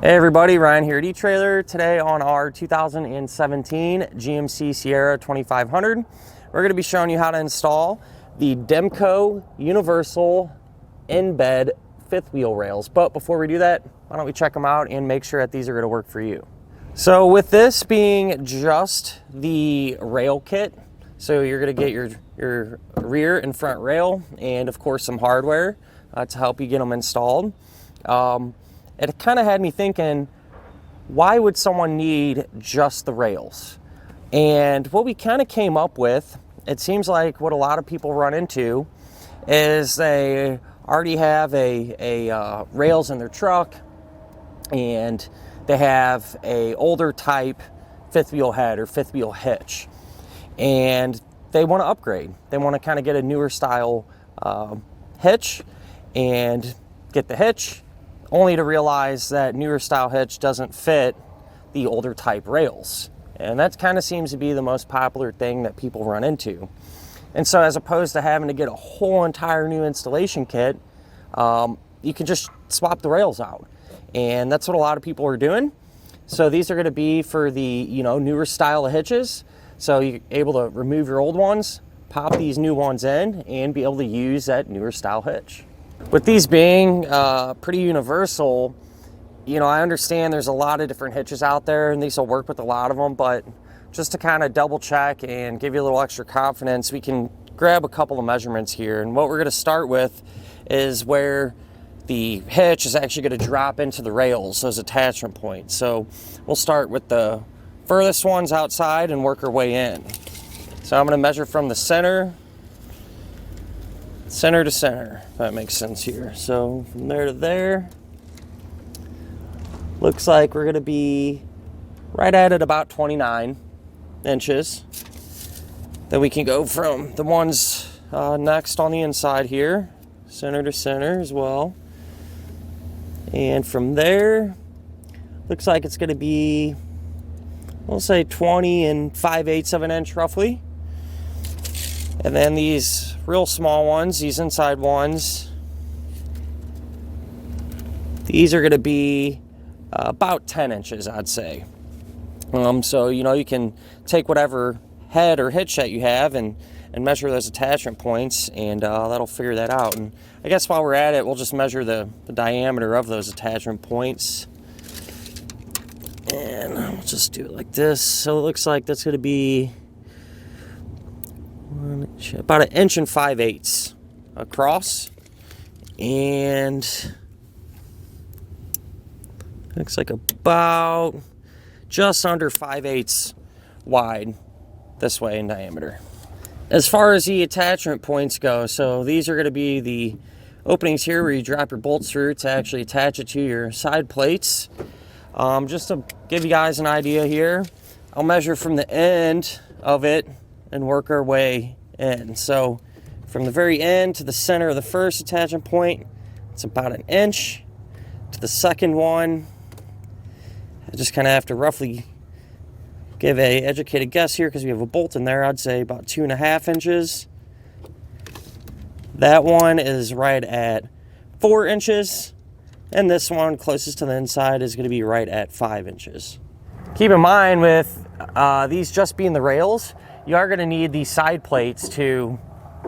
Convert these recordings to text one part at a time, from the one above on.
Hey everybody, Ryan here at eTrailer. Today on our 2017 GMC Sierra 2500, we're going to be showing you how to install the Demco Universal in-bed fifth wheel rails. But before we do that, why don't we check them out and make sure that these are going to work for you. So with this being just the rail kit, so you're going to get your rear and front rail and of course some hardware to help you get them installed. It kind of had me thinking, why would someone need just the rails? And what we kind of came up with, it seems like what a lot of people run into is they already have a rails in their truck and they have a older type fifth wheel head or fifth wheel hitch, and they want to upgrade. They want to kind of get a newer style hitch and get the hitch, only to realize that newer style hitch doesn't fit the older type rails. And that kind of seems to be the most popular thing that people run into. And so as opposed to having to get a whole entire new installation kit, you can just swap the rails out. And that's what a lot of people are doing. So these are going to be for the newer style of hitches. So you're able to remove your old ones, pop these new ones in, and be able to use that newer style hitch. With these being pretty universal, I understand there's a lot of different hitches out there and these will work with a lot of them, but just to kind of double check and give you a little extra confidence, we can grab a couple of measurements here. And what we're going to start with is where the hitch is actually going to drop into the rails, those attachment points. So we'll start with the furthest ones outside and work our way in. So I'm going to measure from the center to center, if that makes sense here. So from there to there, looks like we're going to be right at about 29 inches. Then we can go from the ones next on the inside here, center to center as well. And from there, looks like it's going to be, we'll say 20 5/8 of an inch roughly. And then these real small ones, these inside ones, these are going to be about 10 inches, I'd say. So, you can take whatever head or hitch that you have and measure those attachment points, and that'll figure that out. And I guess while we're at it, we'll just measure the diameter of those attachment points. And we'll just do it like this. So it looks like that's going to be about 1 5/8 inches across, and looks like about just under 5/8 wide this way in diameter. As far as the attachment points go, so these are going to be the openings here where you drop your bolts through to actually attach it to your side plates. Just to give you guys an idea here, I'll measure from the end of it and work our way in. So from the very end to the center of the first attachment point, it's about 1 inch. To the second one, I just kind of have to roughly give a educated guess here because we have a bolt in there. I'd say about 2.5 inches. That one is right at 4 inches. And this one closest to the inside is going to be right at 5 inches. Keep in mind with these just being the rails, you are going to need these side plates to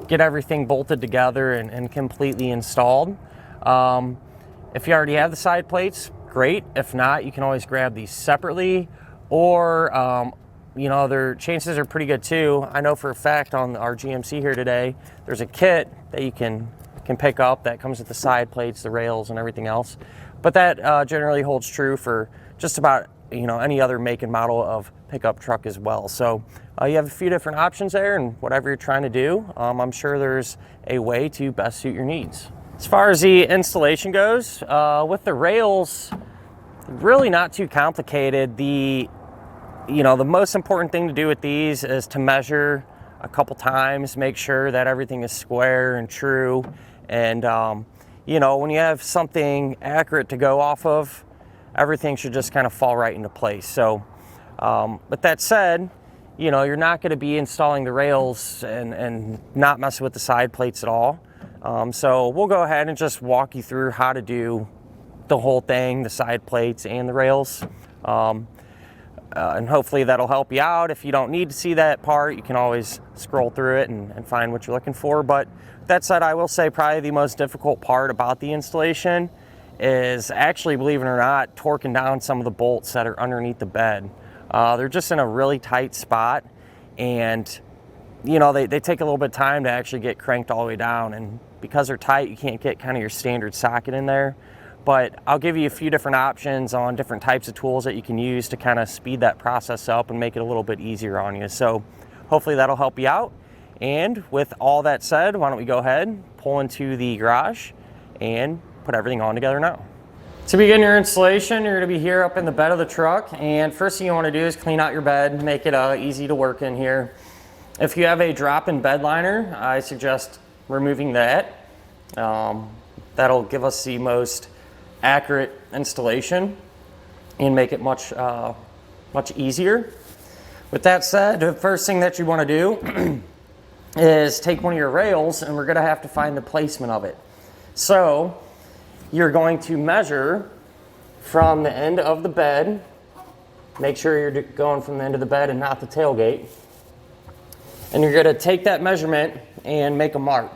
get everything bolted together and completely installed. If you already have the side plates, great. If not, you can always grab these separately, or their chances are pretty good too. I know for a fact on our GMC here today, there's a kit that you can pick up that comes with the side plates, the rails, and everything else. But that generally holds true for just about any other make and model of pickup truck as well. So you have a few different options there, and whatever you're trying to do, I'm sure there's a way to best suit your needs. As far as the installation goes, with the rails, really not too complicated. The most important thing to do with these is to measure a couple times, make sure that everything is square and true. And, when you have something accurate to go off of, everything should just kind of fall right into place. So, with that said, you're not going to be installing the rails and not messing with the side plates at all. So we'll go ahead and just walk you through how to do the whole thing, the side plates and the rails. And hopefully that'll help you out. If you don't need to see that part, you can always scroll through it and find what you're looking for. But that said, I will say probably the most difficult part about the installation is actually, believe it or not, torquing down some of the bolts that are underneath the bed. They're just in a really tight spot, and you know, they take a little bit of time to actually get cranked all the way down, and because they're tight, you can't get kind of your standard socket in there. But I'll give you a few different options on different types of tools that you can use to kind of speed that process up and make it a little bit easier on you. So hopefully that'll help you out. And with all that said, why don't we go ahead, pull into the garage and put everything on together now. To begin your installation, you're going to be here up in the bed of the truck, and first thing you want to do is clean out your bed, make it easy to work in here. If you have a drop-in bed liner, I suggest removing that. That'll give us the most accurate installation and make it much easier. With that said, the first thing that you want to do is take one of your rails, and we're going to have to find the placement of it. So you're going to measure from the end of the bed. Make sure you're going from the end of the bed and not the tailgate. And you're going to take that measurement and make a mark.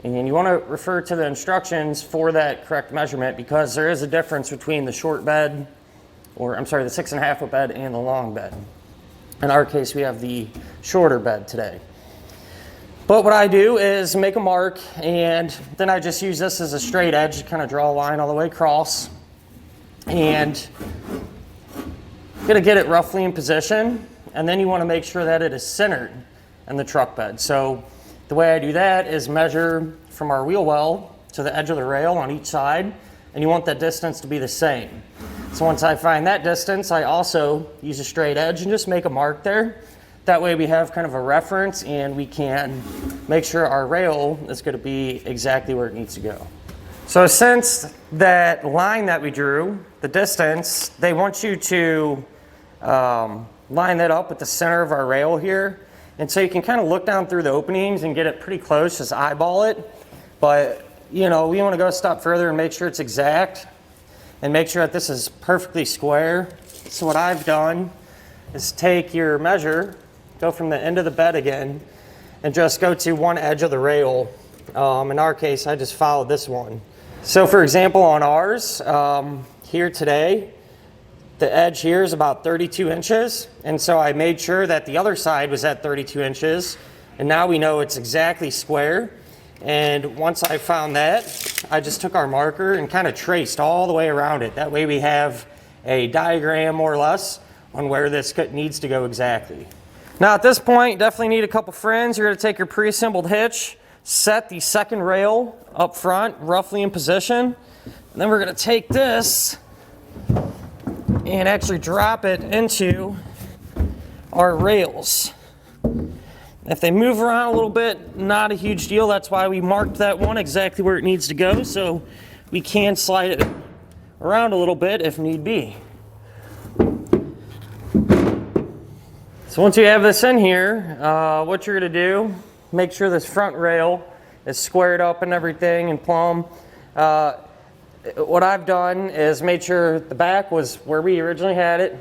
And you want to refer to the instructions for that correct measurement, because there is a difference between the short bed, or I'm sorry, the 6.5 foot bed and the long bed. In our case, we have the shorter bed today. But what I do is make a mark, and then I just use this as a straight edge to kind of draw a line all the way across. And I'm going to get it roughly in position, and then you want to make sure that it is centered in the truck bed. So the way I do that is measure from our wheel well to the edge of the rail on each side, and you want that distance to be the same. So once I find that distance, I also use a straight edge and just make a mark there. That way we have kind of a reference, and we can make sure our rail is going to be exactly where it needs to go. So since that line that we drew, the distance, they want you to line that up with the center of our rail here. And so you can kind of look down through the openings and get it pretty close, just eyeball it. But, you know, we want to go a step further and make sure it's exact and make sure that this is perfectly square. So what I've done is take your measure, go from the end of the bed again, and just go to one edge of the rail. In our case, I just followed this one. So for example, on ours, here today, the edge here is about 32 inches, and so I made sure that the other side was at 32 inches, and now we know it's exactly square. And once I found that, I just took our marker and kind of traced all the way around it. That way we have a diagram, more or less, on where this needs to go exactly. Now at this point, definitely need a couple friends. You're going to take your pre-assembled hitch, set the second rail up front, roughly in position, and then we're going to take this and actually drop it into our rails. If they move around a little bit, not a huge deal. That's why we marked that one exactly where it needs to go, so we can slide it around a little bit if need be. So once you have this in here, what you're going to do, make sure this front rail is squared up and everything and plumb. What I've done is made sure the back was where we originally had it,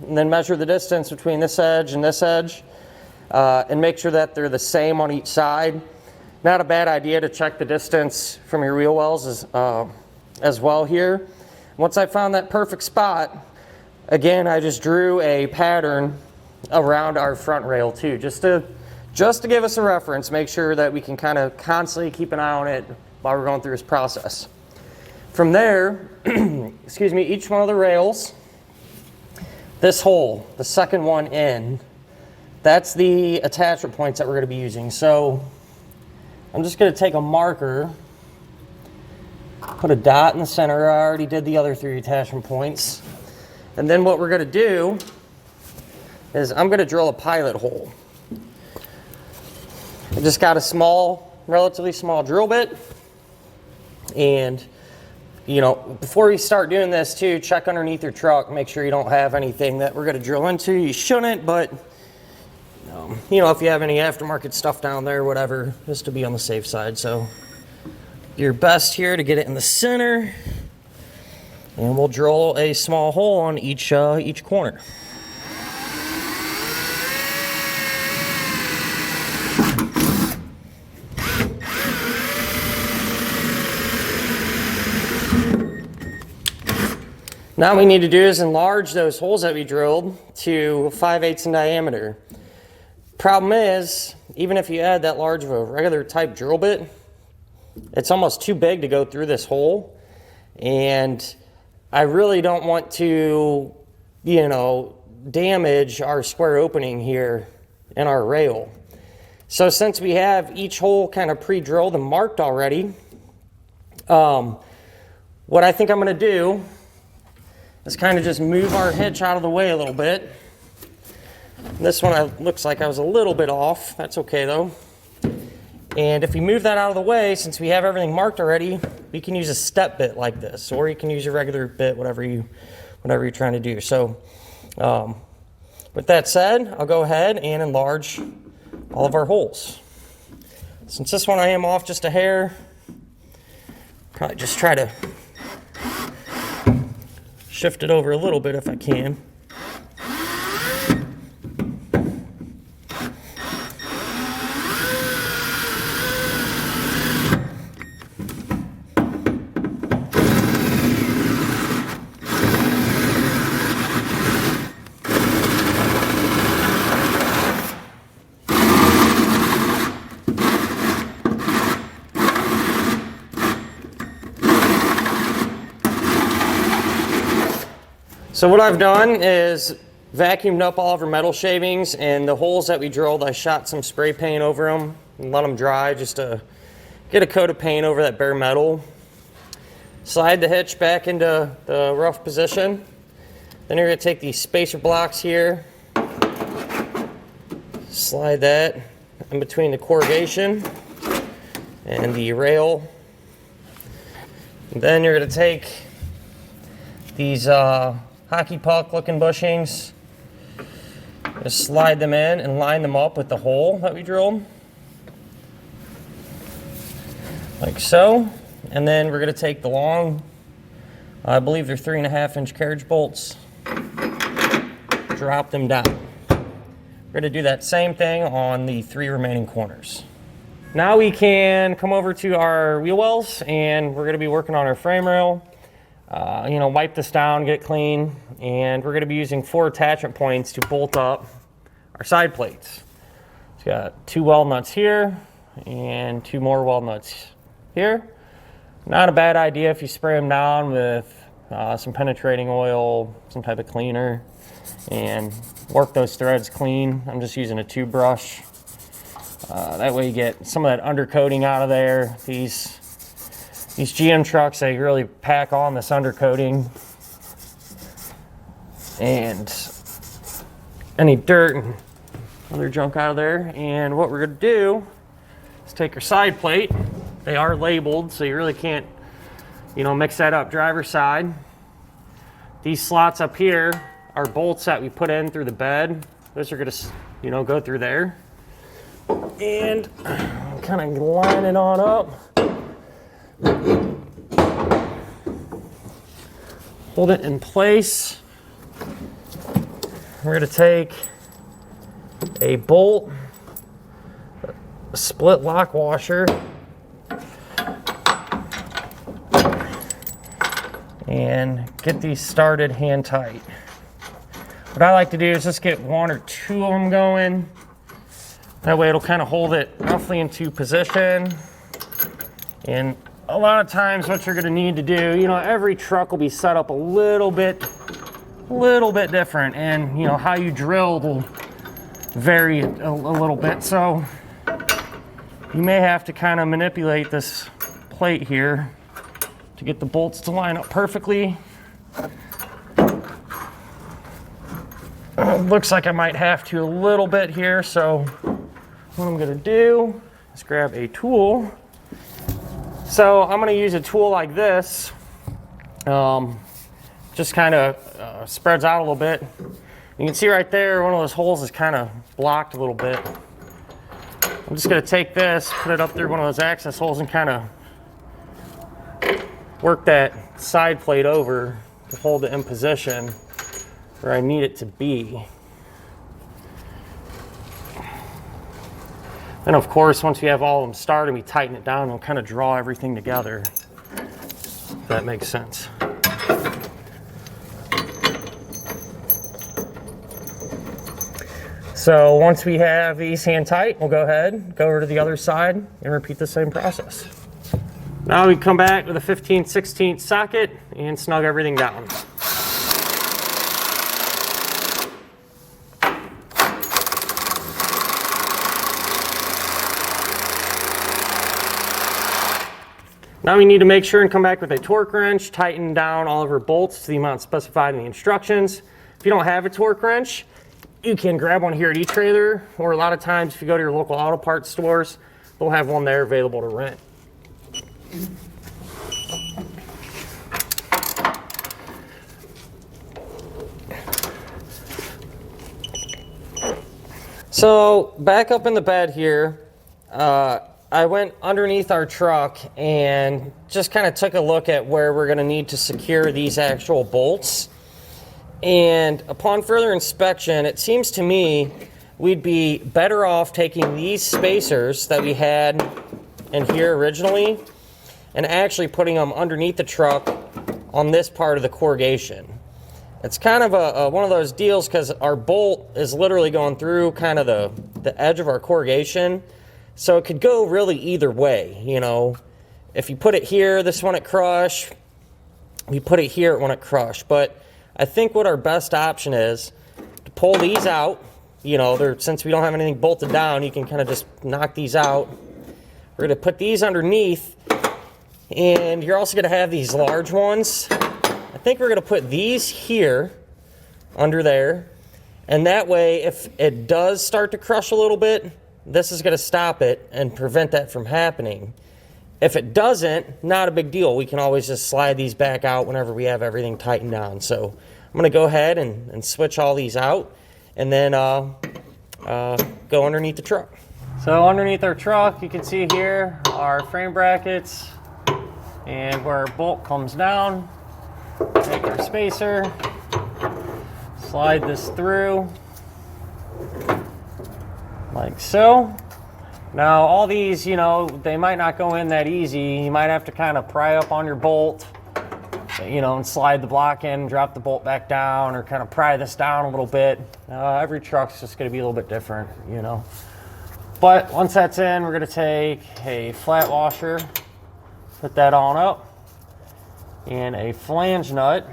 and then measure the distance between this edge and this edge, and make sure that they're the same on each side. Not a bad idea to check the distance from your wheel wells as well here. Once I found that perfect spot, again, I just drew a pattern around our front rail too, just to give us a reference, make sure that we can kind of constantly keep an eye on it while we're going through this process. From there, excuse me, each one of the rails, this hole, the second one in, that's the attachment points that we're going to be using. So I'm just going to take a marker, put a dot in the center. I already did the other 3 attachment points. And then what we're going to do is I'm going to drill a pilot hole. I just got a small, relatively small drill bit, and you know, before you start doing this too, check underneath your truck, make sure you don't have anything that we're going to drill into. You shouldn't, but you know, if you have any aftermarket stuff down there, whatever, just to be on the safe side. So do your best here to get it in the center. And we'll drill a small hole on each corner. Now what we need to do is enlarge those holes that we drilled to 5/8 in diameter. Problem is, even if you add that large of a regular type drill bit, it's almost too big to go through this hole. And I really don't want to, you know, damage our square opening here in our rail. So since we have each hole kind of pre-drilled and marked already, what I think I'm going to do is kind of just move our hitch out of the way a little bit. This one looks like I was a little bit off. That's okay though. And if we move that out of the way, since we have everything marked already, we can use a step bit like this, or you can use your regular bit, whatever you're trying to do. So with that said, I'll go ahead and enlarge all of our holes. Since this one I am off just a hair, probably just try to shift it over a little bit if I can. So what I've done is vacuumed up all of our metal shavings, and the holes that we drilled, I shot some spray paint over them and let them dry just to get a coat of paint over that bare metal. Slide the hitch back into the rough position. Then you're going to take these spacer blocks here, slide that in between the corrugation and the rail. And then you're going to take these hockey puck looking bushings, just slide them in and line them up with the hole that we drilled, like so. And then we're going to take the long, I believe they're 3.5-inch carriage bolts, drop them down. We're going to do that same thing on the 3 remaining corners. Now we can come over to our wheel wells, and we're going to be working on our frame rail. You know, wipe this down, get it clean, and we're going to be using 4 attachment points to bolt up our side plates. It's got 2 weld nuts here and 2 more weld nuts here. Not a bad idea if you spray them down with some penetrating oil, some type of cleaner, and work those threads clean. I'm just using a tube brush. That way you get some of that undercoating out of there. These GM trucks, they really pack on this undercoating, and any dirt and other junk out of there. And what we're going to do is take our side plate. They are labeled, so you really can't, you know, mix that up. Driver's side. These slots up here are bolts that we put in through the bed. Those are going to, you know, go through there. And kind of line it on up. Hold it in place. We're going to take a bolt, a split lock washer, and get these started hand tight. What I like to do is just get 1 or 2 of them going. That way it'll kind of hold it roughly into position. And a lot of times what you're going to need to do, you know, every truck will be set up a little bit different, and you know how you drill will vary a little bit. So you may have to kind of manipulate this plate here to get the bolts to line up perfectly. Looks like I might have to a little bit here, so what I'm going to do is grab a tool. So I'm going to use a tool like this. Just kind of spreads out a little bit. You can see right there, one of those holes is kind of blocked a little bit. I'm just going to take this, put it up through one of those access holes, and kind of work that side plate over to hold it in position where I need it to be. And of course, once we have all of them started, we tighten it down and we'll kind of draw everything together, if that makes sense. So once we have these hand tight, we'll go ahead, go over to the other side and repeat the same process. Now we come back with a 15/16 socket and snug everything down. Now we need to make sure and come back with a torque wrench, tighten down all of our bolts to the amount specified in the instructions. If you don't have a torque wrench, you can grab one here at eTrailer, or a lot of times if you go to your local auto parts stores, they'll have one there available to rent. So back up in the bed here, I went underneath our truck and just kind of took a look at where we're going to need to secure these actual bolts. And upon further inspection, it seems to me we'd be better off taking these spacers that we had in here originally and actually putting them underneath the truck on this part of the corrugation. It's kind of one of those deals because our bolt is literally going through kind of the edge of our corrugation. So it could go really either way, you know. If you put it here, this one at crush. If you put it here, it won't crush. But I think what our best option is to pull these out. You know, since we don't have anything bolted down, you can kind of just knock these out. We're going to put these underneath, and you're also going to have these large ones. I think we're going to put these here under there, and that way if it does start to crush a little bit, this is going to stop it and prevent that from happening. If it doesn't, not a big deal. We can always just slide these back out whenever we have everything tightened down. So I'm going to go ahead and switch all these out and then go underneath the truck. So underneath our truck, you can see here our frame brackets and where our bolt comes down. Take our spacer, slide this through like so. Now all these, you know, they might not go in that easy. You might have to kind of pry up on your bolt, you know, and slide the block in, drop the bolt back down, or kind of pry this down a little bit. Every truck's just going to be a little bit different, you know. But once that's in, we're going to take a flat washer, put that on up, and a flange nut.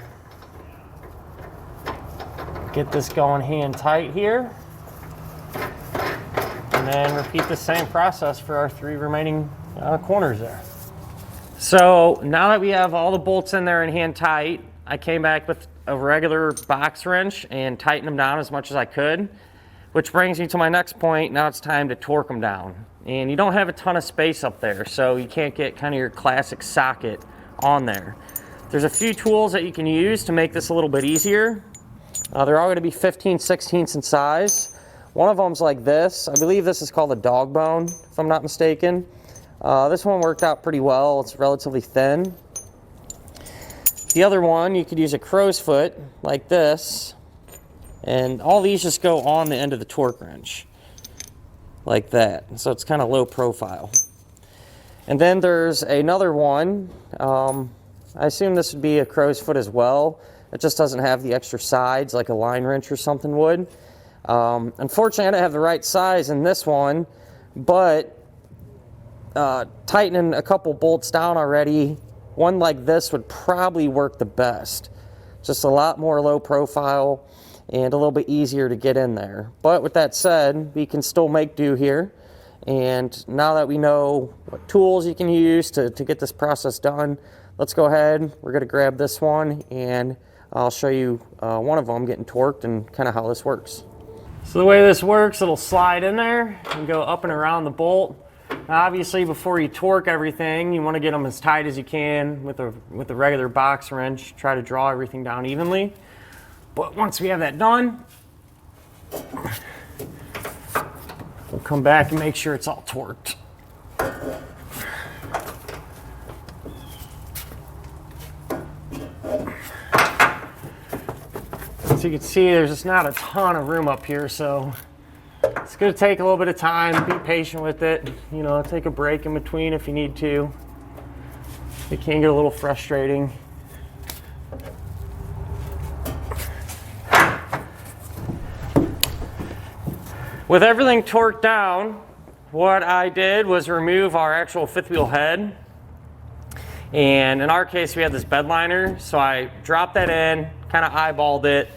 Get this going hand tight here. And then repeat the same process for our 3 remaining corners there. So now that we have all the bolts in there and hand tight, I came back with a regular box wrench and tightened them down as much as I could, which brings me to my next point. Now it's time to torque them down. And you don't have a ton of space up there, so you can't get kind of your classic socket on there. There's a few tools that you can use to make this a little bit easier. They're all going to be 15/16 in size. One of them's like this. I believe this is called a dog bone, if I'm not mistaken. This one worked out pretty well. It's relatively thin. The other one, you could use a crow's foot like this. And all these just go on the end of the torque wrench like that. So it's kind of low profile. And then there's another one. I assume this would be a crow's foot as well. It just doesn't have the extra sides like a line wrench or something would. Unfortunately, I didn't have the right size in this one, but tightening a couple bolts down already, one like this would probably work the best. Just a lot more low profile and a little bit easier to get in there. But with that said, we can still make do here. And now that we know what tools you can use to get this process done, let's go ahead. We're going to grab this one and I'll show you one of them getting torqued and kind of how this works. So the way this works, it'll slide in there and go up and around the bolt. Now obviously before you torque everything, you want to get them as tight as you can with a regular box wrench. Try to draw everything down evenly. But once we have that done, we'll come back and make sure it's all torqued. As you can see, there's just not a ton of room up here, so it's going to take a little bit of time. Be patient with it. You know, take a break in between if you need to. It can get a little frustrating. With everything torqued down, what I did was remove our actual fifth wheel head. And in our case, we had this bed liner, so I dropped that in, kind of eyeballed it,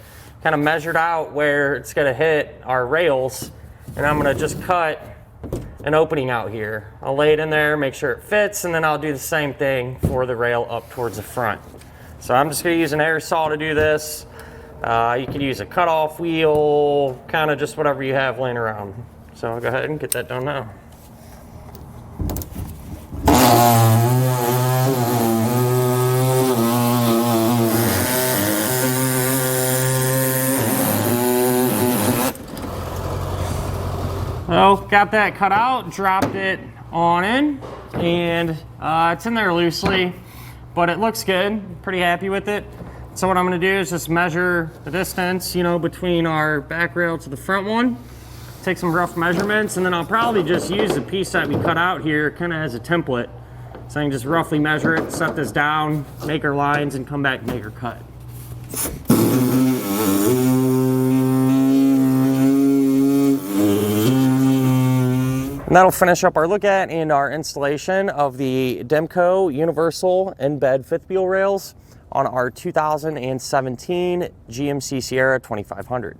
kind of measured out where it's going to hit our rails, and I'm going to just cut an opening out here. I'll lay it in there, make sure it fits, and then I'll do the same thing for the rail up towards the front. So I'm just going to use an air saw to do this. You could use a cutoff wheel, kind of just whatever you have laying around. So I'll go ahead and get that done now. So got that cut out, dropped it on in, and it's in there loosely, but it looks good. Pretty happy with it. So what I'm going to do is just measure the distance, you know, between our back rail to the front one. Take some rough measurements, and then I'll probably just use the piece that we cut out here kind of as a template. So I can just roughly measure it, set this down, make our lines, and come back and make our cut. And that'll finish up our look at and our installation of the Demco Universal Embed fifth wheel rails on our 2017 GMC Sierra 2500.